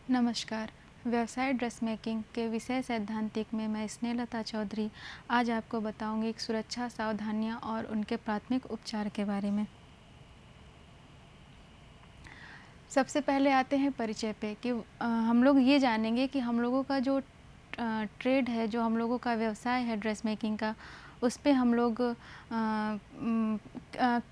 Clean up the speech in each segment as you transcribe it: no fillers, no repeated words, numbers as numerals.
नमस्कार। व्यवसाय dress making के विषय सैद्धांतिक में मैं स्नेहलता चौधरी आज आपको बताऊंगी एक सुरक्षा सावधानियां और उनके प्राथमिक उपचार के बारे में। सबसे पहले आते हैं परिचय पे कि हम लोग ये जानेंगे कि हम लोगों का जो ट्रेड है, जो हम लोगों का व्यवसाय है ड्रेस मेकिंग का, उस पे हम लोग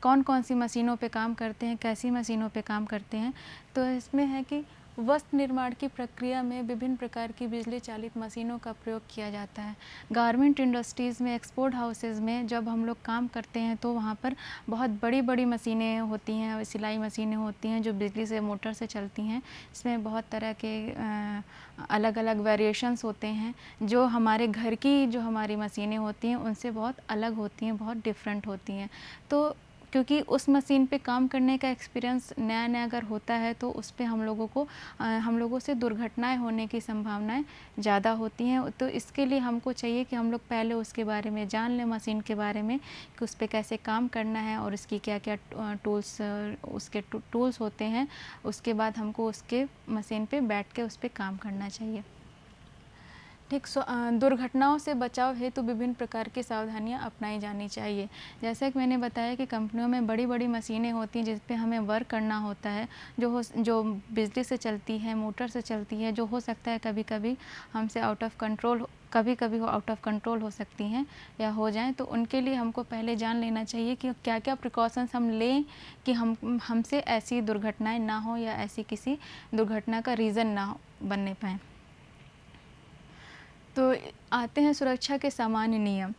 कौन कौन सी मशीनों पे काम करते हैं, कैसी मशीनों पे काम करते हैं। तो इसमें है कि वस्त्र निर्माण की प्रक्रिया में विभिन्न प्रकार की बिजली चालित मशीनों का प्रयोग किया जाता है। गारमेंट इंडस्ट्रीज़ में, एक्सपोर्ट हाउसेज़ में जब हम लोग काम करते हैं तो वहाँ पर बहुत बड़ी बड़ी मशीनें होती हैं, सिलाई मशीनें होती हैं जो बिजली से, मोटर से चलती हैं। इसमें बहुत तरह के अलग अलग वेरिएशंस होते हैं जो हमारे घर की जो हमारी मशीनें होती हैं उनसे बहुत अलग होती हैं, बहुत डिफरेंट होती हैं। तो क्योंकि उस मशीन पे काम करने का एक्सपीरियंस नया नया अगर होता है तो उस पे हम लोगों से दुर्घटनाएं होने की संभावनाएं ज़्यादा होती हैं। तो इसके लिए हमको चाहिए कि हम लोग पहले उसके बारे में जान लें, मशीन के बारे में कि उस पे कैसे काम करना है और इसकी क्या क्या उसके टूल्स होते हैं। उसके बाद हमको उसके मशीन पे बैठ के उस पे काम करना चाहिए। ठीक। दुर्घटनाओं से बचाव हेतु विभिन्न प्रकार की सावधानियां अपनाई जानी चाहिए। जैसा कि मैंने बताया कि कंपनियों में बड़ी बड़ी मशीनें होती हैं जिस पे हमें वर्क करना होता है, जो बिजली से चलती है, मोटर से चलती है, जो हो सकता है कभी कभी हमसे आउट ऑफ कंट्रोल, कभी कभी वो आउट ऑफ कंट्रोल हो सकती हैं या हो जाएं। तो उनके लिए हमको पहले जान लेना चाहिए कि क्या क्या प्रिकॉशंस हम लें कि हमसे ऐसी दुर्घटनाएं ना हो या ऐसी किसी दुर्घटना का रीज़न ना बनने पाएँ। तो आते हैं सुरक्षा के सामान्य नियम।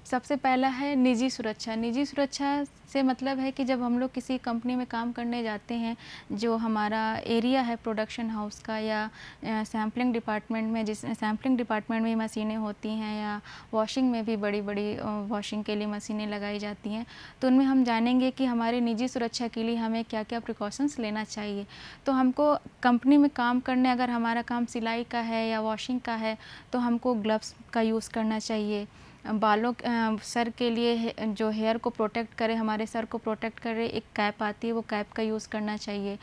सबसे पहला है निजी सुरक्षा। निजी सुरक्षा से मतलब है कि जब हम लोग किसी कंपनी में काम करने जाते हैं, जो हमारा एरिया है प्रोडक्शन हाउस का या सैम्पलिंग डिपार्टमेंट में, जिस सैम्पलिंग डिपार्टमेंट में मशीनें होती हैं या वॉशिंग में भी बड़ी बड़ी वॉशिंग के लिए मशीनें लगाई जाती हैं, तो उनमें हम जानेंगे कि हमारे निजी सुरक्षा के लिए हमें क्या क्या प्रिकॉशंस लेना चाहिए। तो हमको कंपनी में काम करने, अगर हमारा काम सिलाई का है या वॉशिंग का है, तो हमको ग्लव्स का यूज़ करना चाहिए। बालों सर के लिए जो हेयर को प्रोटेक्ट करे, हमारे सर को प्रोटेक्ट करे, एक कैप आती है, वो कैप का यूज़ करना चाहिए।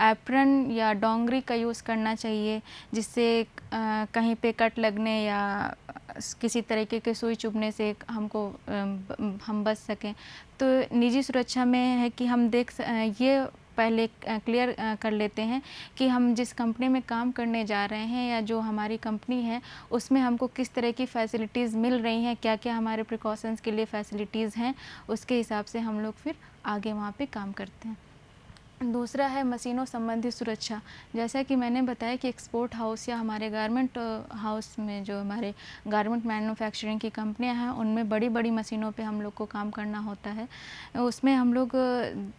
एप्रन या डोंगरी का यूज़ करना चाहिए जिससे कहीं पे कट लगने या किसी तरीके के सुई चुभने से हम बच सकें। तो निजी सुरक्षा में है कि हम ये पहले क्लियर कर लेते हैं कि हम जिस कंपनी में काम करने जा रहे हैं या जो हमारी कंपनी है उसमें हमको किस तरह की फ़ैसिलिटीज़ मिल रही हैं, क्या क्या हमारे प्रिकॉशंस के लिए फ़ैसिलिटीज़ हैं, उसके हिसाब से हम लोग फिर आगे वहाँ पे काम करते हैं। दूसरा है मशीनों संबंधी सुरक्षा। जैसा कि मैंने बताया कि एक्सपोर्ट हाउस या हमारे गारमेंट हाउस में, जो हमारे गारमेंट मैन्युफैक्चरिंग की कंपनियां हैं, उनमें बड़ी बड़ी मशीनों पे हम लोग को काम करना होता है। उसमें हम लोग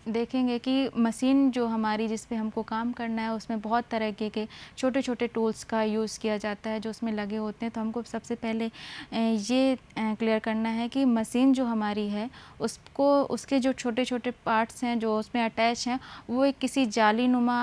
देखेंगे कि मशीन जो हमारी जिस पे हमको काम करना है उसमें बहुत तरह के छोटे छोटे टूल्स का यूज़ किया जाता है जो उसमें लगे होते हैं। तो हमको सबसे पहले ये क्लियर करना है कि मशीन जो हमारी है उसको, उसके जो छोटे छोटे पार्ट्स हैं जो उसमें अटैच हैं, वो एक किसी जालीनुमा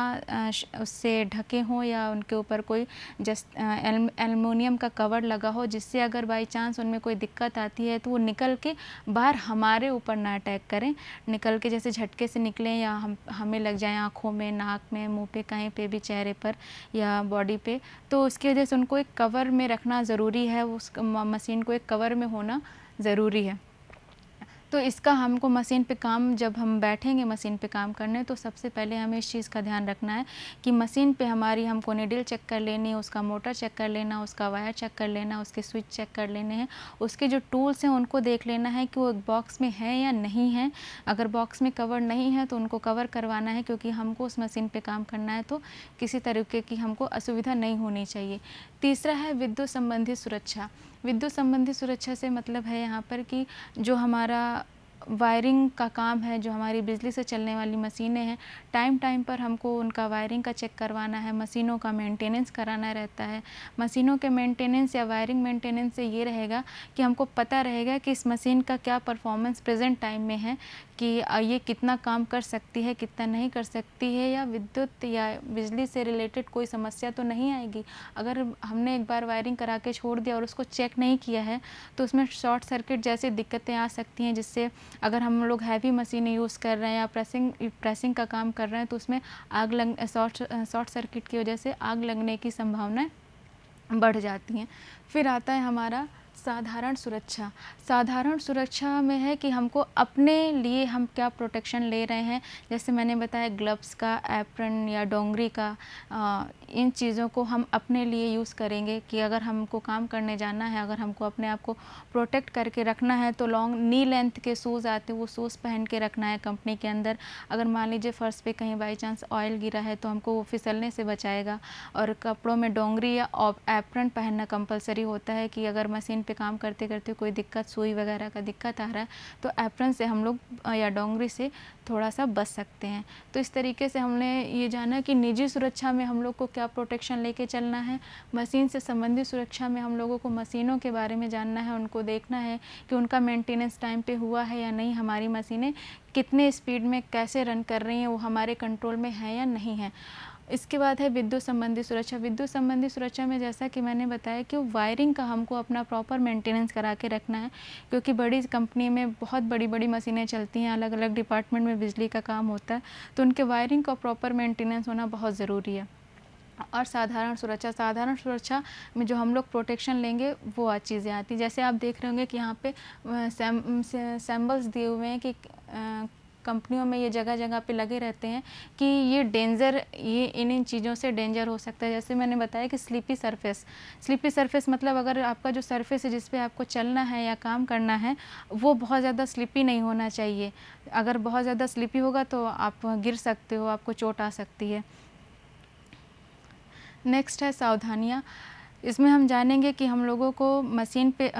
उससे ढके हों या उनके ऊपर कोई एल्युमिनियम का कवर लगा हो, जिससे अगर बाई चांस उनमें कोई दिक्कत आती है तो वो निकल के बाहर हमारे ऊपर ना अटैक करें, निकल के जैसे झटके से निकलें या हमें लग जाए आँखों में, नाक में, मुंह पे, कहीं पे भी, चेहरे पर या बॉडी पे। तो उसकी वजह से उनको एक कवर में रखना ज़रूरी है, उस मशीन को एक कवर में होना ज़रूरी है। तो इसका हमको मशीन पे काम, जब हम बैठेंगे मशीन पे काम करने, तो सबसे पहले हमें इस चीज़ का ध्यान रखना है कि मशीन पे हमारी, हमको नीडल चेक कर लेनी है, उसका मोटर चेक कर लेना, उसका वायर चेक कर लेना, उसके स्विच चेक कर लेने हैं, उसके जो टूल्स हैं उनको देख लेना है कि वो एक बॉक्स में है या नहीं है। अगर बॉक्स में कवर नहीं है तो उनको कवर करवाना है, क्योंकि हमको उस मशीन पर काम करना है तो किसी तरीके की हमको असुविधा नहीं होनी चाहिए। तीसरा है विद्युत संबंधी सुरक्षा। विद्युत संबंधी सुरक्षा से मतलब है यहाँ पर कि जो हमारा वायरिंग का काम है, जो हमारी बिजली से चलने वाली मशीनें हैं, टाइम टाइम पर हमको उनका वायरिंग का चेक करवाना है, मशीनों का मेंटेनेंस कराना रहता है। मशीनों के मेंटेनेंस या वायरिंग मेंटेनेंस से ये रहेगा कि हमको पता रहेगा कि इस मशीन का क्या परफॉर्मेंस प्रेजेंट टाइम में है, कि ये कितना काम कर सकती है, कितना नहीं कर सकती है, या विद्युत या बिजली से रिलेटेड कोई समस्या तो नहीं आएगी। अगर हमने एक बार वायरिंग करा के छोड़ दिया और उसको चेक नहीं किया है तो उसमें शॉर्ट सर्किट जैसी दिक्कतें आ सकती हैं, जिससे अगर हम लोग हैवी मशीनें यूज़ कर रहे हैं या प्रेसिंग का काम कर रहे हैं तो उसमें शॉर्ट सर्किट की वजह से आग लगने की संभावनाएं बढ़ जाती हैं। फिर आता है हमारा साधारण सुरक्षा। साधारण सुरक्षा में है कि हमको अपने लिए हम क्या प्रोटेक्शन ले रहे हैं, जैसे मैंने बताया ग्लव्स का, एप्रन या डोंगरी का, इन चीज़ों को हम अपने लिए यूज़ करेंगे कि अगर हमको काम करने जाना है, अगर हमको अपने आप को प्रोटेक्ट करके रखना है तो लॉन्ग नी लेंथ के शूज़ आते हैं, वो शूज़ पहन के रखना है कंपनी के अंदर। अगर मान लीजिए फ़र्श पे कहीं बाई चांस ऑयल गिरा है तो हमको वो फिसलने से बचाएगा। और कपड़ों में डोंगरी या एप्रन पहनना कंपलसरी होता है कि अगर मशीन पे काम करते करते कोई दिक्कत, सुई वगैरह का दिक्कत आ रहा है तो एप्रन से हम लोग या डोंगरी से थोड़ा सा बच सकते हैं। तो इस तरीके से हमने ये जाना कि निजी सुरक्षा में हम लोग को क्या प्रोटेक्शन लेके चलना है। मशीन से संबंधित सुरक्षा में हम लोगों को मशीनों के बारे में जानना है, उनको देखना है कि उनका मेंटेनेंस टाइम पे हुआ है या नहीं, हमारी मशीनें कितने स्पीड में कैसे रन कर रही हैं, वो हमारे कंट्रोल में है या नहीं है। इसके बाद है विद्युत संबंधी सुरक्षा। विद्युत संबंधी सुरक्षा में जैसा कि मैंने बताया कि वायरिंग का हमको अपना प्रॉपर मेंटेनेंस करा के रखना है, क्योंकि बड़ी कंपनी में बहुत बड़ी बड़ी मशीनें चलती हैं, अलग अलग डिपार्टमेंट में बिजली का काम होता है, तो उनके वायरिंग का प्रॉपर मेंटेनेंस होना बहुत ज़रूरी है। और साधारण सुरक्षा में जो हम लोग प्रोटेक्शन लेंगे वो आज चीज़ें आती हैं। जैसे आप देख रहे होंगे कि यहाँ पे सैम्बल्स दिए हुए हैं कि कंपनियों में ये जगह जगह पे लगे रहते हैं कि ये डेंजर, ये इन चीज़ों से डेंजर हो सकता है। जैसे मैंने बताया कि स्लीपी सरफेस मतलब अगर आपका जो सरफेस है जिस पे आपको चलना है या काम करना है वो बहुत ज़्यादा स्लीपी नहीं होना चाहिए। अगर बहुत ज़्यादा स्लीपी होगा तो आप गिर सकते हो, आपको चोट आ सकती है। नेक्स्ट है सावधानियाँ। इसमें हम जानेंगे कि हम लोगों को मशीन पे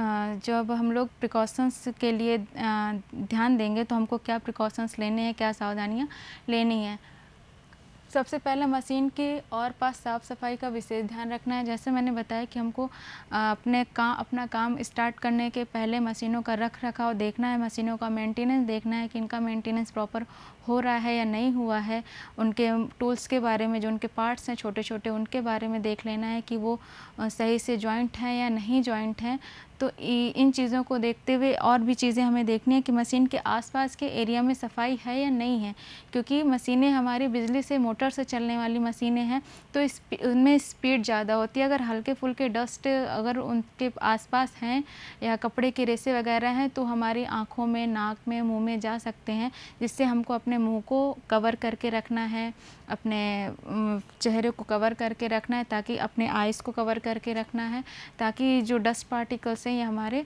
जब हम लोग प्रिकॉशंस के लिए ध्यान देंगे तो हमको क्या प्रिकॉशंस लेने हैं, क्या सावधानियाँ लेनी है। सबसे पहले मशीन के और पास साफ़ सफाई का विशेष ध्यान रखना है। जैसे मैंने बताया कि हमको अपना काम स्टार्ट करने के पहले मशीनों का रख रखाव देखना है, मशीनों का मेंटेनेंस देखना है कि इनका मेंटेनेंस प्रॉपर हो रहा है या नहीं हुआ है। उनके टूल्स के बारे में, जो उनके पार्ट्स हैं छोटे छोटे, उनके बारे में देख लेना है कि वो सही से जॉइंट हैं या नहीं जॉइंट हैं। तो इन चीज़ों को देखते हुए और भी चीज़ें हमें देखनी है कि मशीन के आसपास के एरिया में सफाई है या नहीं है, क्योंकि मशीनें हमारी बिजली से, मोटर से चलने वाली मशीनें हैं तो उनमें स्पीड ज़्यादा होती है। अगर हल्के फुल्के डस्ट अगर उनके आसपास हैं या कपड़े के रेसे वगैरह हैं तो हमारी आँखों में, नाक में, मुँह में जा सकते हैं, जिससे हमको अपने मुँह को कवर करके रखना है, अपने चेहरे को कवर करके रखना है, ताकि अपने आइज़ को कवर करके रखना है, ताकि जो डस्ट पार्टिकल्स हैं ये हमारे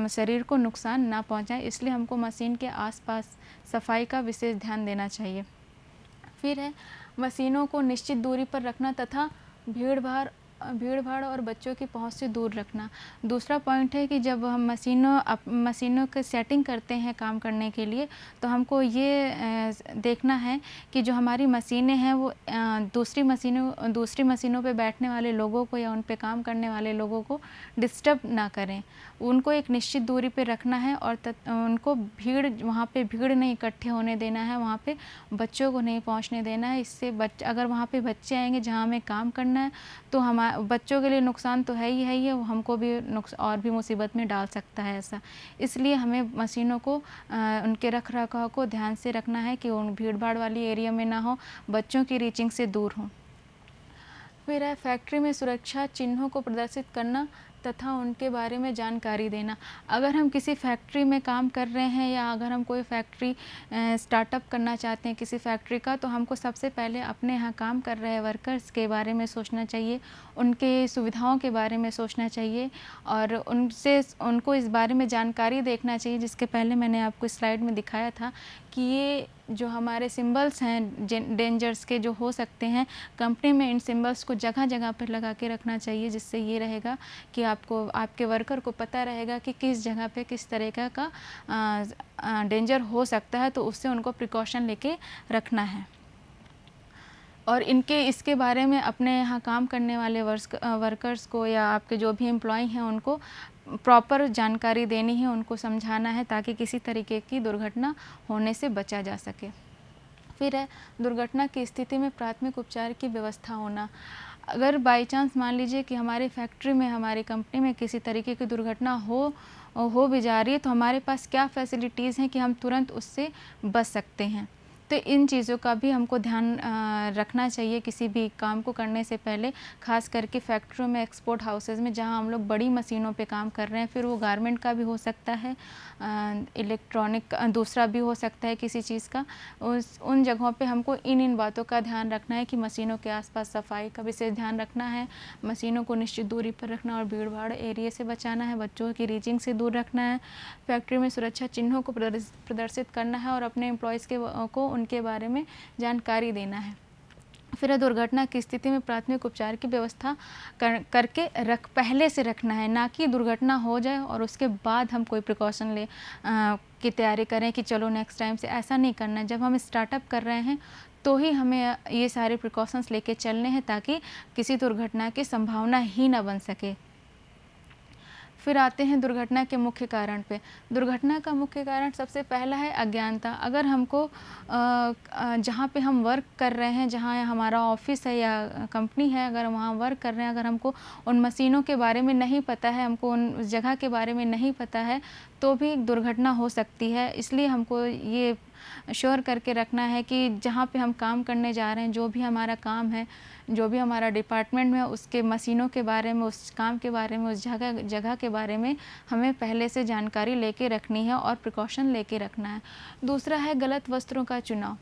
शरीर को नुकसान ना पहुंचाएं। इसलिए हमको मशीन के आसपास सफाई का विशेष ध्यान देना चाहिए। फिर है मशीनों को निश्चित दूरी पर रखना तथा भीड़ भाड़ और बच्चों की पहुंच से दूर रखना। दूसरा पॉइंट है कि जब हम मशीनों की सेटिंग करते हैं काम करने के लिए तो हमको ये देखना है कि जो हमारी मशीनें हैं वो दूसरी मशीनों पे बैठने वाले लोगों को या उन पे काम करने वाले लोगों को डिस्टर्ब ना करें। उनको एक निश्चित दूरी पे रखना है और उनको वहाँ पे भीड़ नहीं इकट्ठे होने देना है, वहाँ पे बच्चों को नहीं पहुँचने देना है। इससे अगर वहाँ पे बच्चे आएंगे जहाँ हमें काम करना है तो बच्चों के लिए नुकसान तो है ही है, वो हमको भी और भी मुसीबत में डाल सकता है ऐसा। इसलिए हमें मशीनों को उनके रख रखाव को ध्यान से रखना है कि उन भीड़ भाड़ वाली एरिया में ना हो, बच्चों की रीचिंग से दूर हों। फिर है फैक्ट्री में सुरक्षा चिन्हों को प्रदर्शित करना तथा उनके बारे में जानकारी देना। अगर हम किसी फैक्ट्री में काम कर रहे हैं या अगर हम कोई फैक्ट्री स्टार्टअप करना चाहते हैं किसी फैक्ट्री का, तो हमको सबसे पहले अपने यहाँ काम कर रहे वर्कर्स के बारे में सोचना चाहिए, उनके सुविधाओं के बारे में सोचना चाहिए और उनको इस बारे में जानकारी देखना चाहिए। जिसके पहले मैंने आपको स्लाइड में दिखाया था कि ये जो हमारे सिंबल्स हैं डेंजर्स के जो हो सकते हैं, कंपनी में इन सिंबल्स को जगह जगह पर लगा के रखना चाहिए, जिससे ये रहेगा कि आपके वर्कर को पता रहेगा कि किस जगह पे किस तरीक़ा का डेंजर हो सकता है, तो उससे उनको प्रिकॉशन लेके रखना है। और इसके बारे में अपने यहाँ काम करने वाले वर्कर्स को या आपके जो भी एम्प्लॉय हैं उनको प्रॉपर जानकारी देनी है, उनको समझाना है ताकि किसी तरीके की दुर्घटना होने से बचा जा सके। फिर है दुर्घटना की स्थिति में प्राथमिक उपचार की व्यवस्था होना। अगर बाई चांस मान लीजिए कि हमारी फैक्ट्री में, हमारी कंपनी में किसी तरीके की दुर्घटना हो भी जा रही है तो हमारे पास क्या फैसिलिटीज़ हैं कि हम तुरंत उससे बच सकते हैं। तो इन चीज़ों का भी हमको ध्यान रखना चाहिए किसी भी काम को करने से पहले, ख़ास करके फैक्ट्रियों में, एक्सपोर्ट हाउसेस में, जहां हम लोग बड़ी मशीनों पे काम कर रहे हैं। फिर वो गारमेंट का भी हो सकता है, इलेक्ट्रॉनिक दूसरा भी हो सकता है किसी चीज़ का। उन जगहों पे हमको इन बातों का ध्यान रखना है कि मशीनों के आसपास सफाई का विशेष ध्यान रखना है, मशीनों को निश्चित दूरी पर रखना और भीड़ भाड़ एरिया से बचाना है, बच्चों की रीचिंग से दूर रखना है, फैक्ट्री में सुरक्षा चिन्हों को प्रदर्शित करना है और अपने एम्प्लॉयज़ को उनके बारे में जानकारी देना है। फिर दुर्घटना की स्थिति में प्राथमिक उपचार की व्यवस्था करके पहले से रखना है, ना कि दुर्घटना हो जाए और उसके बाद हम कोई प्रिकॉशन की तैयारी करें कि चलो नेक्स्ट टाइम से। ऐसा नहीं करना है। जब हम स्टार्टअप कर रहे हैं तो ही हमें ये सारे प्रिकॉशंस लेके चलने हैं ताकि किसी दुर्घटना की संभावना ही ना बन सके। फिर आते हैं दुर्घटना के मुख्य कारण पे। दुर्घटना का मुख्य कारण सबसे पहला है अज्ञानता। अगर हमको जहाँ पे हम वर्क कर रहे हैं, जहाँ हमारा ऑफिस है या कंपनी है, अगर वहाँ वर्क कर रहे हैं, अगर हमको उन मशीनों के बारे में नहीं पता है, हमको उन जगह के बारे में नहीं पता है, तो भी दुर्घटना हो सकती है। इसलिए हमको ये श्योर करके रखना है कि जहाँ पे हम काम करने जा रहे हैं, जो भी हमारा काम है, जो भी हमारा डिपार्टमेंट में, उसके मशीनों के बारे में, उस काम के बारे में, उस जगह के बारे में हमें पहले से जानकारी लेके रखनी है और प्रिकॉशन लेके रखना है। दूसरा है गलत वस्त्रों का चुनाव।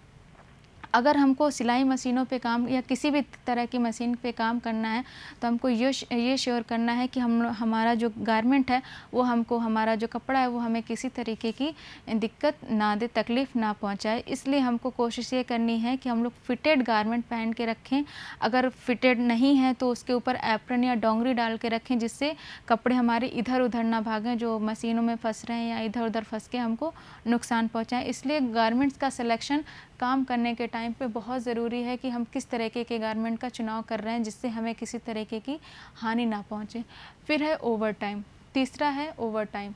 अगर हमको सिलाई मशीनों पे काम या किसी भी तरह की मशीन पे काम करना है तो हमको ये श्योर करना है कि हमारा जो गारमेंट है वो हमको, हमारा जो कपड़ा है वो हमें किसी तरीके की दिक्कत ना दे, तकलीफ़ ना पहुंचाए। इसलिए हमको कोशिश ये करनी है कि हम लोग फिटेड गारमेंट पहन के रखें। अगर फिटेड नहीं है तो उसके ऊपर एप्रन या डोंगरी डाल के रखें, जिससे कपड़े हमारे इधर उधर ना भागें, जो मशीनों में फंस रहे हैं या इधर उधर फंस के हमको नुकसान पहुँचाएँ। इसलिए गारमेंट्स का सिलेक्शन काम करने के टाइम पे बहुत ज़रूरी है कि हम किस तरीके के गारमेंट का चुनाव कर रहे हैं जिससे हमें किसी तरीके की हानि ना पहुंचे। फिर है ओवर टाइम। तीसरा है ओवर टाइम।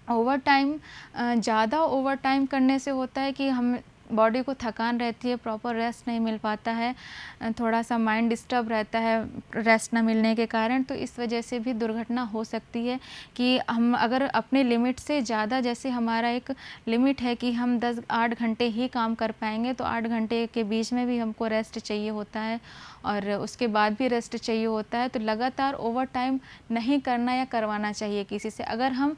ओवर टाइम ज़्यादा ओवर टाइम करने से होता है कि हम बॉडी को थकान रहती है, प्रॉपर रेस्ट नहीं मिल पाता है, थोड़ा सा माइंड डिस्टर्ब रहता है रेस्ट ना मिलने के कारण। तो इस वजह से भी दुर्घटना हो सकती है कि हम अगर अपने लिमिट से ज़्यादा, जैसे हमारा एक लिमिट है कि हम 8 घंटे ही काम कर पाएंगे, तो 8 घंटे के बीच में भी हमको रेस्ट चाहिए होता है और उसके बाद भी रेस्ट चाहिए होता है। तो लगातार ओवर टाइम नहीं करना या करवाना चाहिए किसी से। अगर हम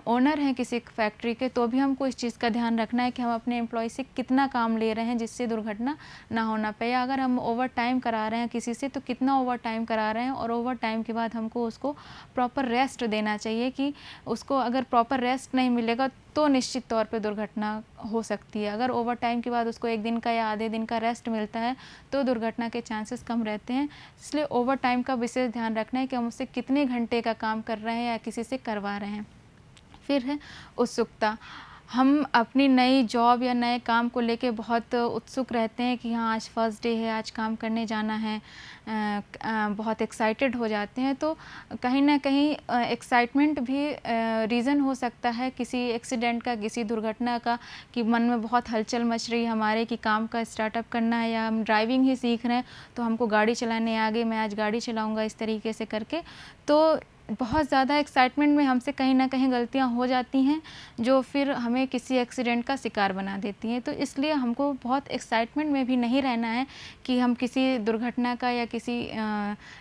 ओनर हैं किसी फैक्ट्री के तो भी हमको इस चीज़ का ध्यान रखना है कि हम अपने एम्प्लॉय से कितना काम ले रहे हैं जिससे दुर्घटना ना होना पाए। अगर हम ओवर टाइम करा रहे हैं किसी से तो कितना ओवर टाइम करा रहे हैं, और ओवर टाइम के बाद हमको उसको प्रॉपर रेस्ट देना चाहिए कि उसको अगर प्रॉपर रेस्ट नहीं मिलेगा तो निश्चित तौर पे दुर्घटना हो सकती है। अगर ओवर टाइम के बाद उसको 1 दिन का या आधे दिन का रेस्ट मिलता है तो दुर्घटना के चांसेस कम रहते हैं। इसलिए ओवर टाइम का विशेष ध्यान रखना है कि हम उससे कितने घंटे का काम कर रहे हैं या किसी से करवा रहे हैं। फिर है उत्सुकता। हम अपनी नई जॉब या नए काम को लेके बहुत उत्सुक रहते हैं कि हाँ आज फर्स्ट डे है, आज काम करने जाना है, बहुत एक्साइटेड हो जाते हैं। तो कहीं ना कहीं एक्साइटमेंट भी रीज़न हो सकता है किसी एक्सीडेंट का, किसी दुर्घटना का, कि मन में बहुत हलचल मच रही है हमारे कि काम का स्टार्टअप करना है या हम ड्राइविंग ही सीख रहे हैं तो हमको गाड़ी चलाने आ गई, मैं आज गाड़ी चलाऊँगा, इस तरीके से करके। तो बहुत ज़्यादा एक्साइटमेंट में हमसे कहीं ना कहीं गलतियां हो जाती हैं जो फिर हमें किसी एक्सीडेंट का शिकार बना देती हैं। तो इसलिए हमको बहुत एक्साइटमेंट में भी नहीं रहना है कि हम किसी दुर्घटना का या किसी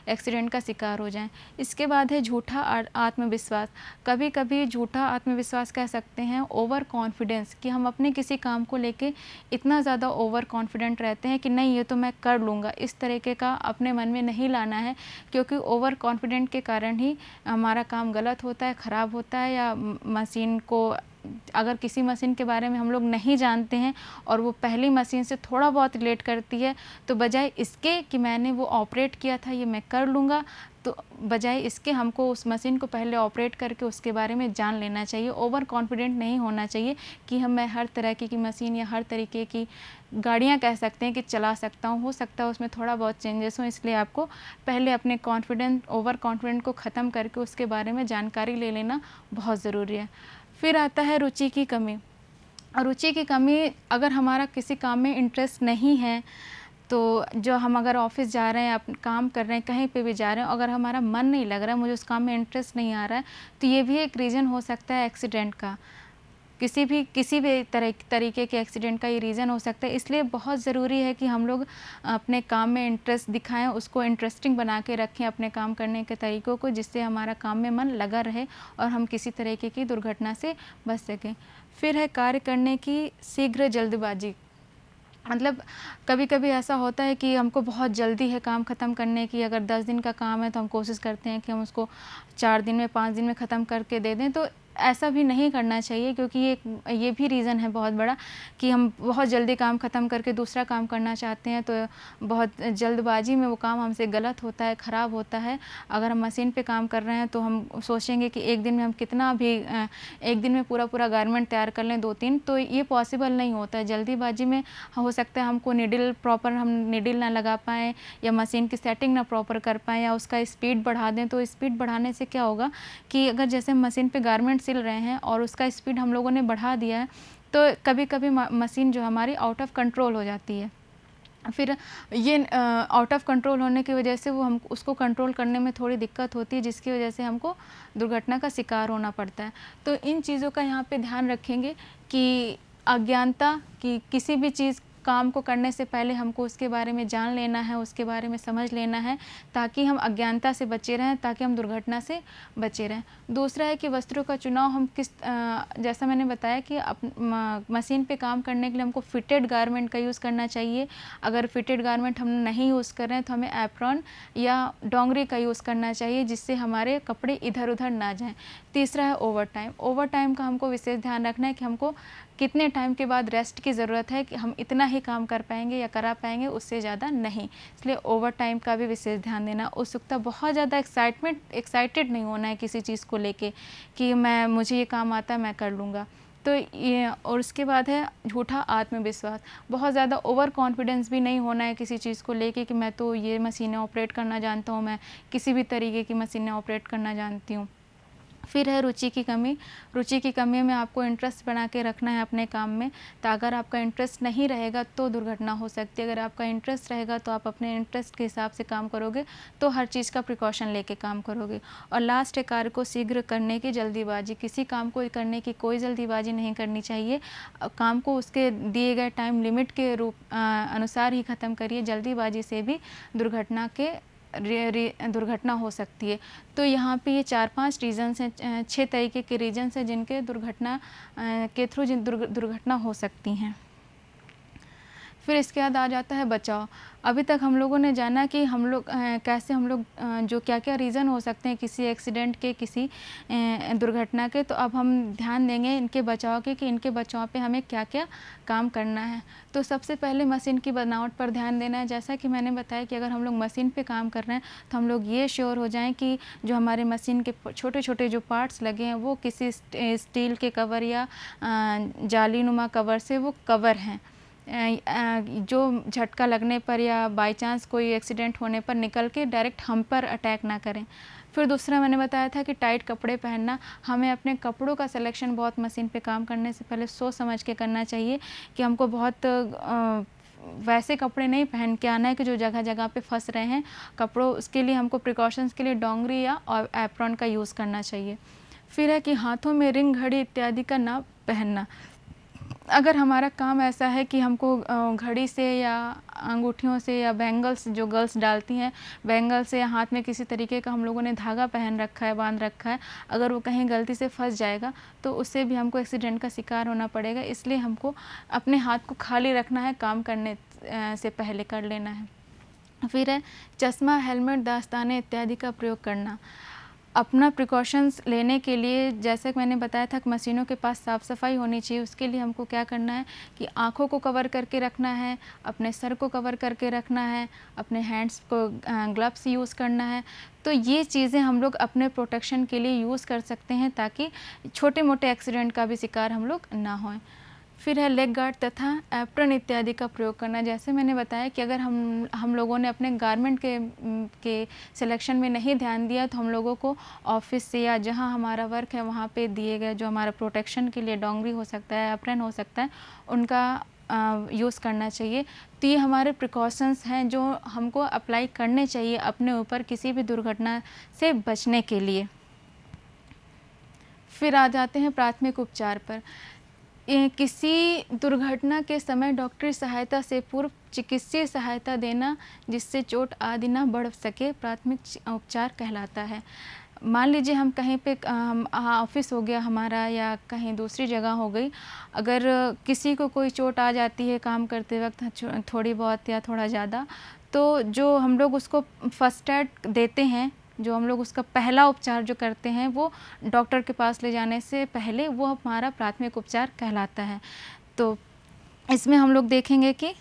एक्सीडेंट का शिकार हो जाएं। इसके बाद है झूठा आत्मविश्वास। कभी कभी झूठा आत्मविश्वास कह सकते हैं ओवर कॉन्फिडेंस, कि हम अपने किसी काम को लेके इतना ज़्यादा ओवर कॉन्फिडेंट रहते हैं कि नहीं ये तो मैं कर लूँगा। इस तरीके का अपने मन में नहीं लाना है, क्योंकि ओवर कॉन्फिडेंट के कारण ही हमारा काम गलत होता है, ख़राब होता है। या मशीन को, अगर किसी मशीन के बारे में हम लोग नहीं जानते हैं और वो पहली मशीन से थोड़ा बहुत रिलेट करती है, तो बजाय इसके कि मैंने वो ऑपरेट किया था ये मैं कर लूँगा, तो बजाय इसके हमको उस मशीन को पहले ऑपरेट करके उसके बारे में जान लेना चाहिए। ओवर कॉन्फिडेंट नहीं होना चाहिए कि मैं हर तरह की मशीन या हर तरीके की गाड़ियाँ कह सकते हैं कि चला सकता हूँ। हो सकता है उसमें थोड़ा बहुत चेंजेस हो, इसलिए आपको पहले अपने ओवर कॉन्फिडेंट को ख़त्म करके उसके बारे में जानकारी ले लेना बहुत ज़रूरी है। फिर आता है रुचि की कमी। रुचि की कमी, अगर हमारा किसी काम में इंटरेस्ट नहीं है तो जो हम अगर ऑफ़िस जा रहे हैं, काम कर रहे हैं, कहीं पे भी जा रहे हैं, अगर हमारा मन नहीं लग रहा है, मुझे उस काम में इंटरेस्ट नहीं आ रहा है, तो ये भी एक रीज़न हो सकता है एक्सीडेंट का। किसी भी तरीके के एक्सीडेंट का ये रीज़न हो सकता है। इसलिए बहुत ज़रूरी है कि हम लोग अपने काम में इंटरेस्ट दिखाएँ, उसको इंटरेस्टिंग बना के रखें अपने काम करने के तरीक़ों को, जिससे हमारा काम में मन लगा रहे और हम किसी तरीके की दुर्घटना से बच सकें। फिर है कार्य करने की शीघ्र जल्दबाज़ी। मतलब कभी-कभी ऐसा होता है कि हमको बहुत जल्दी है काम ख़त्म करने की। अगर 10 दिन का काम है तो हम कोशिश करते हैं कि हम उसको 4 दिन में, 5 दिन में ख़त्म करके दे दें। तो ऐसा भी नहीं करना चाहिए, क्योंकि ये भी रीज़न है बहुत बड़ा कि हम बहुत जल्दी काम ख़त्म करके दूसरा काम करना चाहते हैं, तो बहुत जल्दबाज़ी में वो काम हमसे गलत होता है, ख़राब होता है। अगर हम मशीन पे काम कर रहे हैं तो हम सोचेंगे कि एक दिन में हम कितना भी एक दिन में पूरा गारमेंट तैयार कर लें 2-3, तो ये पॉसिबल नहीं होता है। जल्दीबाज़ी में हो सकता है हमको हम नीडल ना लगा पाएँ, या मशीन की सेटिंग ना प्रॉपर कर पाएँ, या उसका स्पीड बढ़ा दें। तो स्पीड बढ़ाने से क्या होगा कि अगर जैसे हम मशीन पे गारमेंट सिल रहे हैं और उसका स्पीड हम लोगों ने बढ़ा दिया है, तो कभी-कभी मशीन जो हमारी आउट ऑफ कंट्रोल हो जाती है। फिर ये आउट ऑफ कंट्रोल होने की वजह से वो हम उसको कंट्रोल करने में थोड़ी दिक्कत होती है, जिसकी वजह से हमको दुर्घटना का शिकार होना पड़ता है। तो इन चीज़ों का यहाँ पे ध्यान रखेंगे कि अज्ञानता, कि किसी भी चीज़ काम को करने से पहले हमको उसके बारे में जान लेना है, उसके बारे में समझ लेना है, ताकि हम अज्ञानता से बचे रहें, ताकि हम दुर्घटना से बचे रहें। दूसरा है कि वस्त्रों का चुनाव हम जैसा मैंने बताया कि मशीन पे काम करने के लिए हमको फिटेड गारमेंट का यूज़ करना चाहिए। अगर फिटेड गारमेंट हम नहीं यूज़ कर रहे हैं तो हमें एप्रॉन या डोंगरी का यूज़ करना चाहिए, जिससे हमारे कपड़े इधर-उधर ना जाएँ। तीसरा है ओवरटाइम। ओवरटाइम का हमको विशेष ध्यान रखना है कि हमको कितने टाइम के बाद रेस्ट की ज़रूरत है, कि हम इतना ही काम कर पाएँगे या करा पाएँगे, उससे ज़्यादा नहीं। इसलिए ओवरटाइम का भी विशेष ध्यान देना। उत्सुकता, बहुत ज़्यादा एक्साइटेड नहीं होना है किसी चीज़ को लेके कि मुझे ये काम आता है, मैं कर लूँगा। तो ये, और उसके बाद है झूठा आत्मविश्वास। बहुत ज़्यादा ओवर कॉन्फिडेंस भी नहीं होना है किसी चीज़ को लेके कि मैं तो ये मशीनें ऑपरेट करना जानता हूँ, मैं किसी भी तरीके की मशीनें ऑपरेट करना जानती हूँ। फिर है रुचि की कमी। रुचि की कमी में आपको इंटरेस्ट बना के रखना है अपने काम में। तो अगर आपका इंटरेस्ट नहीं रहेगा तो दुर्घटना हो सकती है। अगर आपका इंटरेस्ट रहेगा तो आप अपने इंटरेस्ट के हिसाब से काम करोगे, तो हर चीज़ का प्रिकॉशन लेके काम करोगे। और लास्ट है कार्य को शीघ्र करने की जल्दीबाजी। किसी काम को करने की कोई जल्दीबाजी नहीं करनी चाहिए। काम को उसके दिए गए टाइम लिमिट के अनुसार ही ख़त्म करिए। जल्दीबाजी से भी दुर्घटना हो सकती है। तो यहाँ पे ये 4-5 रीज़न्स हैं, 6 तरीके के रीज़न्स हैं जिनके के थ्रू दुर्घटना हो सकती हैं। फिर इसके बाद आ जाता है बचाव। अभी तक हम लोगों ने जाना कि कैसे हम लोग जो क्या-क्या रीज़न हो सकते हैं किसी एक्सीडेंट के, किसी दुर्घटना के, तो अब हम ध्यान देंगे इनके बचाव के, कि इनके बचाव पे हमें क्या-क्या काम करना है। तो सबसे पहले मशीन की बनावट पर ध्यान देना है। जैसा कि मैंने बताया कि अगर हम लोग मशीन पे काम कर रहे हैं तो हम लोग ये श्योर हो जाएँ कि जो हमारे मशीन के छोटे-छोटे जो पार्ट्स लगे हैं वो किसी स्टील के कवर या जालीनुमा कवर से वो कवर हैं। जो झटका लगने पर या बाय चांस कोई एक्सीडेंट होने पर निकल के डायरेक्ट हम पर अटैक ना करें। फिर दूसरा मैंने बताया था कि टाइट कपड़े पहनना। हमें अपने कपड़ों का सिलेक्शन बहुत मशीन पे काम करने से पहले सोच समझ के करना चाहिए, कि हमको बहुत वैसे कपड़े नहीं पहन के आना है कि जो जगह-जगह पे फँस रहे हैं कपड़ों। उसके लिए हमको प्रिकॉशंस के लिए डोंगरी या एप्रॉन का यूज़ करना चाहिए। फिर है कि हाथों में रिंग, घड़ी इत्यादि का ना पहनना। अगर हमारा काम ऐसा है कि हमको घड़ी से या अंगूठियों से या बैंगल्स जो गर्ल्स डालती हैं, बैंगल से या हाथ में किसी तरीके का हम लोगों ने धागा पहन रखा है, बांध रखा है, अगर वो कहीं गलती से फंस जाएगा तो उससे भी हमको एक्सीडेंट का शिकार होना पड़ेगा। इसलिए हमको अपने हाथ को खाली रखना है, काम करने से पहले कर लेना है। फिर है चश्मा, हेलमेट, दस्ताने इत्यादि का प्रयोग करना। अपना प्रिकॉशंस लेने के लिए, जैसे कि मैंने बताया था कि मशीनों के पास साफ़ सफाई होनी चाहिए, उसके लिए हमको क्या करना है कि आँखों को कवर करके रखना है, अपने सर को कवर करके रखना है, अपने हैंड्स को ग्लव्स यूज़ करना है। तो ये चीज़ें हम लोग अपने प्रोटेक्शन के लिए यूज़ कर सकते हैं, ताकि छोटे मोटे एक्सीडेंट का भी शिकार हम लोग ना हों। फिर है लेग गार्ड तथा एप्रन इत्यादि का प्रयोग करना। जैसे मैंने बताया कि अगर हम लोगों ने अपने गारमेंट के सिलेक्शन में नहीं ध्यान दिया, तो हम लोगों को ऑफिस से या जहां हमारा वर्क है वहां पे दिए गए जो हमारा प्रोटेक्शन के लिए डोंगरी हो सकता है, एप्रन हो सकता है, उनका यूज़ करना चाहिए। तो ये हमारे प्रिकॉशंस हैं जो हमको अप्लाई करने चाहिए अपने ऊपर किसी भी दुर्घटना से बचने के लिए। फिर आ जाते हैं प्राथमिक उपचार पर। किसी दुर्घटना के समय डॉक्टरी सहायता से पूर्व चिकित्सीय सहायता देना जिससे चोट आदि न बढ़ सके प्राथमिक उपचार कहलाता है। मान लीजिए हम कहीं पे हम ऑफिस हो गया हमारा या कहीं दूसरी जगह हो गई, अगर किसी को कोई चोट आ जाती है काम करते वक्त थोड़ी बहुत या थोड़ा ज़्यादा, तो जो हम लोग उसको फर्स्ट एड देते हैं, जो हम लोग उसका पहला उपचार जो करते हैं वो डॉक्टर के पास ले जाने से पहले वो हमारा प्राथमिक उपचार कहलाता है। तो इसमें हम लोग देखेंगे कि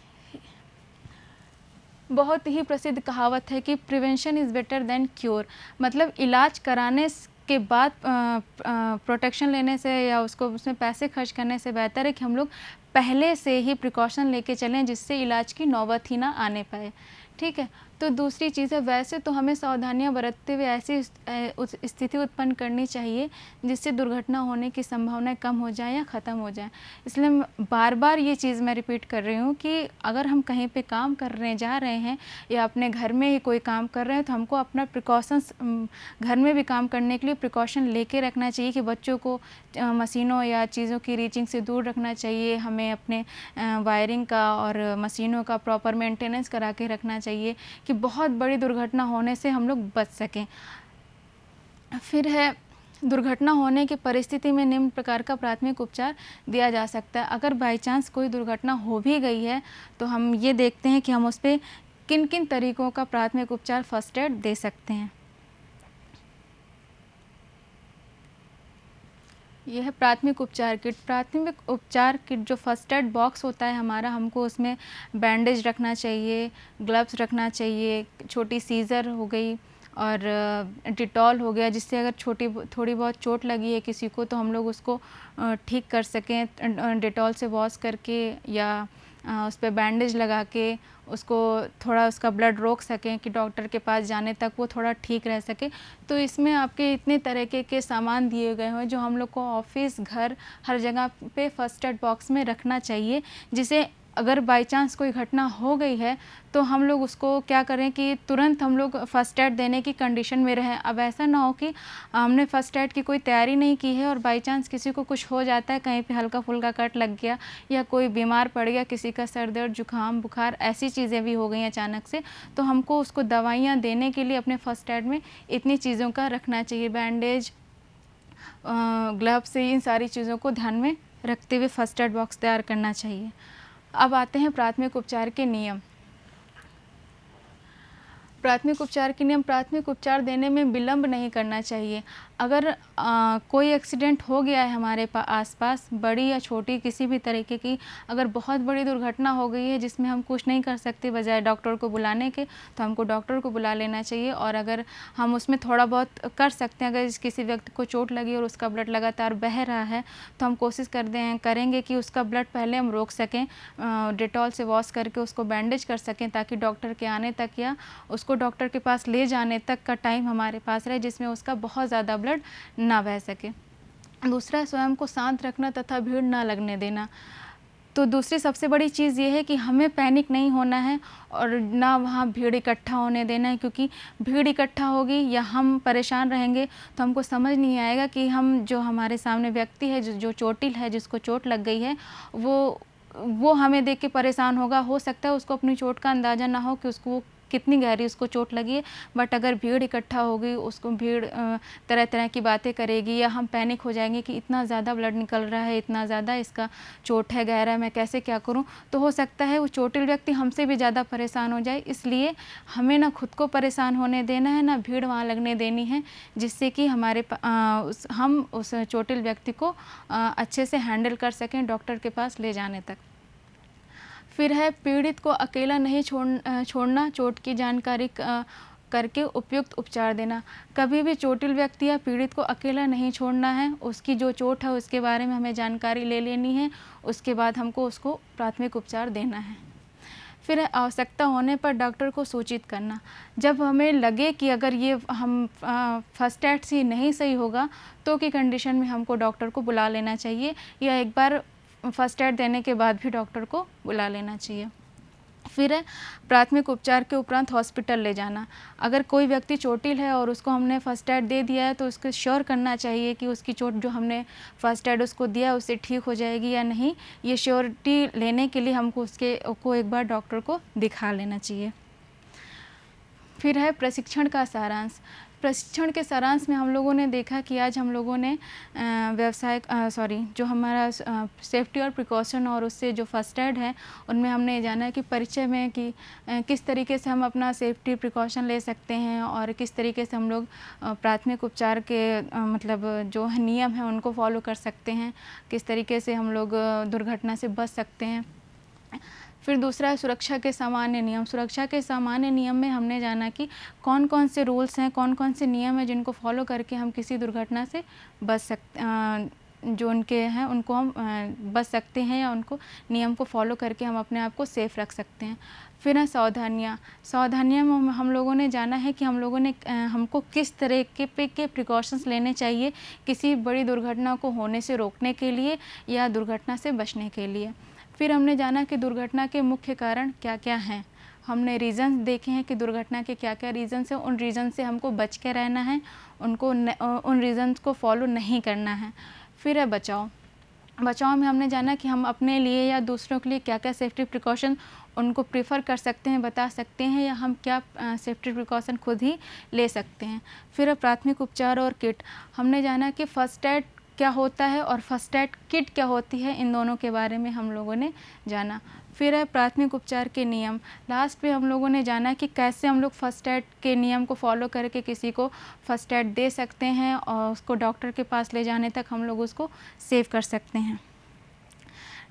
बहुत ही प्रसिद्ध कहावत है कि prevention is better than cure, मतलब इलाज कराने के बाद प्रोटेक्शन लेने से या उसको उसमें पैसे खर्च करने से बेहतर है कि हम लोग पहले से ही प्रिकॉशन लेके चलें जिससे इलाज की नौबत ही ना आने पाए। ठीक है। तो दूसरी चीज़ है, वैसे तो हमें सावधानियां बरतते हुए ऐसी स्थिति उत्पन्न करनी चाहिए जिससे दुर्घटना होने की संभावना कम हो जाए या ख़त्म हो जाए। इसलिए बार बार ये चीज़ मैं रिपीट कर रही हूँ कि अगर हम कहीं पे काम करने जा रहे हैं या अपने घर में ही कोई काम कर रहे हैं तो हमको अपना प्रिकॉशंस घर में भी काम करने के लिए प्रिकॉशन लेके रखना चाहिए कि बच्चों को मशीनों या चीज़ों की रीचिंग से दूर रखना चाहिए। हमें अपने वायरिंग का और मशीनों का प्रॉपर मेंटेनेंस करा के रखना चाहिए कि बहुत बड़ी दुर्घटना होने से हम लोग बच सकें। फिर है, दुर्घटना होने की परिस्थिति में निम्न प्रकार का प्राथमिक उपचार दिया जा सकता है। अगर बाई चांस कोई दुर्घटना हो भी गई है तो हम ये देखते हैं कि हम उस पर किन किन तरीक़ों का प्राथमिक उपचार फर्स्ट एड दे सकते हैं। यह है प्राथमिक उपचार किट। प्राथमिक उपचार किट जो फर्स्ट एड बॉक्स होता है हमारा, हमको उसमें बैंडेज रखना चाहिए, ग्लव्स रखना चाहिए, छोटी सीज़र हो गई और डिटॉल हो गया, जिससे अगर थोड़ी बहुत चोट लगी है किसी को तो हम लोग उसको ठीक कर सकें डिटॉल से वॉश करके या उस पर बैंडेज लगा के उसको थोड़ा उसका ब्लड रोक सकें कि डॉक्टर के पास जाने तक वो थोड़ा ठीक रह सके। तो इसमें आपके इतने तरीके के सामान दिए गए हैं जो हम लोग को ऑफिस, घर, हर जगह पे फर्स्ट एड बॉक्स में रखना चाहिए, जिसे अगर बाई चांस कोई घटना हो गई है तो हम लोग उसको क्या करें कि तुरंत हम लोग फ़र्स्ट एड देने की कंडीशन में रहें। अब ऐसा ना हो कि हमने फ़र्स्ट एड की कोई तैयारी नहीं की है और बाई चांस किसी को कुछ हो जाता है, कहीं पे हल्का फुल्का कट लग गया या कोई बीमार पड़ गया, किसी का सर दर्द, जुकाम, बुखार, ऐसी चीज़ें भी हो गई अचानक से, तो हमको उसको दवाइयाँ देने के लिए अपने फ़र्स्ट एड में इतनी चीज़ों का रखना चाहिए। बैंडेज, ग्लव्स से इन सारी चीज़ों को ध्यान में रखते हुए फ़र्स्ट एड बॉक्स तैयार करना चाहिए। अब आते हैं प्राथमिक उपचार के नियम। प्राथमिक उपचार के नियम। प्राथमिक उपचार देने में विलंब नहीं करना चाहिए। अगर कोई एक्सीडेंट हो गया है हमारे आसपास, बड़ी या छोटी किसी भी तरीके की, अगर बहुत बड़ी दुर्घटना हो गई है जिसमें हम कुछ नहीं कर सकते बजाय डॉक्टर को बुलाने के, तो हमको डॉक्टर को बुला लेना चाहिए। और अगर हम उसमें थोड़ा बहुत कर सकते हैं, अगर किसी व्यक्ति को चोट लगी और उसका ब्लड लगातार बह रहा है तो हम कोशिश करेंगे कि उसका ब्लड पहले हम रोक सकें, डिटॉल से वॉश करके उसको बैंडेज कर सकें ताकि डॉक्टर के आने तक या उसको डॉक्टर के पास ले जाने तक का टाइम हमारे पास रहे जिसमें उसका बहुत ज़्यादा ब्लड ना बह सके। दूसरा, स्वयं को शांत रखना तथा भीड़ ना लगने देना। तो दूसरी सबसे बड़ी चीज़ ये है कि हमें पैनिक नहीं होना है और ना वहाँ भीड़ इकट्ठा होने देना है, क्योंकि भीड़ इकट्ठा होगी या हम परेशान रहेंगे तो हमको समझ नहीं आएगा कि हम जो हमारे सामने व्यक्ति है जो चोटिल है, जिसको चोट लग गई है, वो हमें देख के परेशान होगा। हो सकता है उसको अपनी चोट का अंदाज़ा ना हो कि उसको कितनी गहरी उसको चोट लगी है, बट अगर भीड़ इकट्ठा होगी, उसको भीड़ तरह तरह की बातें करेगी या हम पैनिक हो जाएंगे कि इतना ज़्यादा ब्लड निकल रहा है, इतना ज़्यादा इसका चोट है, गहरा है, मैं कैसे क्या करूं, तो हो सकता है वो चोटिल व्यक्ति हमसे भी ज़्यादा परेशान हो जाए। इसलिए हमें ना खुद को परेशान होने देना है, ना भीड़ वहाँ लगने देनी है, जिससे कि हम उस चोटिल व्यक्ति को अच्छे से हैंडल कर सकें डॉक्टर के पास ले जाने तक। फिर है, पीड़ित को अकेला नहीं छोड़ना, चोट की जानकारी करके उपयुक्त उपचार देना। कभी भी चोटिल व्यक्ति या पीड़ित को अकेला नहीं छोड़ना है। उसकी जो चोट है उसके बारे में हमें जानकारी ले लेनी है, उसके बाद हमको उसको प्राथमिक उपचार देना है। फिर आवश्यकता होने पर डॉक्टर को सूचित करना। जब हमें लगे कि अगर ये हम फर्स्ट एड से नहीं सही होगा तो की कंडीशन में हमको डॉक्टर को बुला लेना चाहिए, या एक बार फर्स्ट एड देने के बाद भी डॉक्टर को बुला लेना चाहिए। फिर है प्राथमिक उपचार के उपरांत हॉस्पिटल ले जाना। अगर कोई व्यक्ति चोटिल है और उसको हमने फ़र्स्ट एड दे दिया है तो उसको श्योर करना चाहिए कि उसकी चोट जो हमने फ़र्स्ट एड उसको दिया उससे ठीक हो जाएगी या नहीं। ये श्योरिटी लेने के लिए हमको उसको एक बार डॉक्टर को दिखा लेना चाहिए। फिर है प्रशिक्षण का सारांश। प्रशिक्षण के सारांश में हम लोगों ने देखा कि आज हम लोगों ने जो हमारा सेफ्टी और प्रिकॉशन और उससे जो फर्स्ट एड है उनमें हमने जाना कि परिचय में कि किस तरीके से हम अपना सेफ्टी प्रिकॉशन ले सकते हैं और किस तरीके से हम लोग प्राथमिक उपचार के मतलब जो नियम हैं उनको फॉलो कर सकते हैं, किस तरीके से हम लोग दुर्घटना से बच सकते हैं। फिर दूसरा है सुरक्षा के सामान्य नियम। सुरक्षा के सामान्य नियम में हमने जाना कि कौन कौन से रूल्स हैं, कौन कौन से नियम हैं जिनको फॉलो करके हम किसी दुर्घटना से बच सकते, जो उनके हैं उनको हम बच सकते हैं या उनको नियम को फॉलो करके हम अपने आप को सेफ़ रख सकते हैं। फिर है सावधानियाँ। सावधानियाँ में हम लोगों ने जाना है कि हमको किस तरह के प्रिकॉशंस लेने चाहिए किसी बड़ी दुर्घटना को होने से रोकने के लिए या दुर्घटना से बचने के लिए। फिर हमने जाना कि दुर्घटना के मुख्य कारण क्या क्या हैं। हमने रीज़न्स देखे हैं कि दुर्घटना के क्या क्या रीज़न्स हैं, उन रीज़न से हमको बच के रहना है, उन रीज़न्स को फॉलो नहीं करना है। फिर है बचाव। बचाव में हमने जाना कि हम अपने लिए या दूसरों के लिए क्या क्या सेफ्टी प्रिकॉशन उनको प्रेफर कर सकते हैं, बता सकते हैं, या हम क्या सेफ्टी प्रिकॉशन खुद ही ले सकते हैं। फिर है प्राथमिक उपचार और किट। हमने जाना कि फ़र्स्ट एड क्या होता है और फर्स्ट एड किट क्या होती है, इन दोनों के बारे में हम लोगों ने जाना। फिर है प्राथमिक उपचार के नियम। लास्ट पे हम लोगों ने जाना कि कैसे हम लोग फर्स्ट एड के नियम को फॉलो करके किसी को फर्स्ट एड दे सकते हैं और उसको डॉक्टर के पास ले जाने तक हम लोग उसको सेव कर सकते हैं।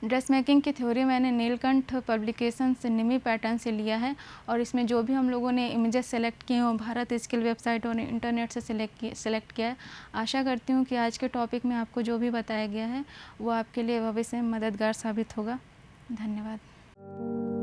ड्रेस मेकिंग की थ्योरी मैंने नीलकंठ पब्लिकेशन से निमी पैटर्न से लिया है और इसमें जो भी हम लोगों ने इमेजेस सेलेक्ट किए हैं वो भारत स्किल वेबसाइट और इंटरनेट से सेलेक्ट किया है। आशा करती हूँ कि आज के टॉपिक में आपको जो भी बताया गया है वो आपके लिए भविष्य में मददगार साबित होगा। धन्यवाद।